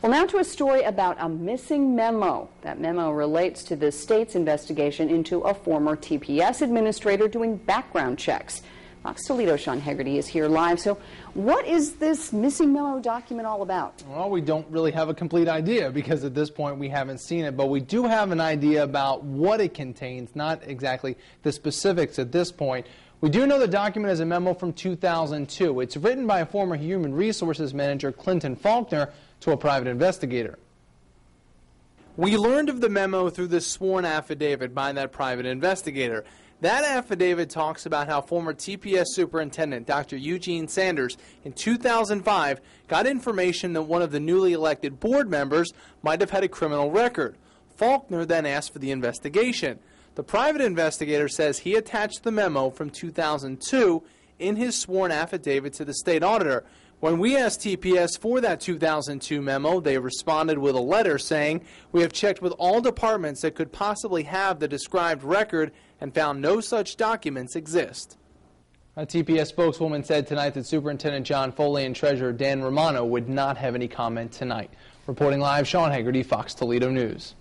Well, now to a story about a missing memo. That memo relates to the state's investigation into a former TPS administrator doing background checks. Fox Toledo's Sean Hegarty is here live. So what is this missing memo document all about? Well, we don't really have a complete idea because at this point we haven't seen it, but we do have an idea about what it contains, not exactly the specifics at this point. We do know the document is a memo from 2002. It's written by a former human resources manager, Clinton Faulkner, to a private investigator. We learned of the memo through the sworn affidavit by that private investigator. That affidavit talks about how former TPS Superintendent Dr. Eugene Sanders in 2005 got information that one of the newly elected board members might have had a criminal record. Faulkner then asked for the investigation. The private investigator says he attached the memo from 2002 in his sworn affidavit to the state auditor. When we asked TPS for that 2002 memo, they responded with a letter saying, "We have checked with all departments that could possibly have the described record and found no such documents exist." A TPS spokeswoman said tonight that Superintendent John Foley and Treasurer Dan Romano would not have any comment tonight. Reporting live, Sean Hegarty, Fox Toledo News.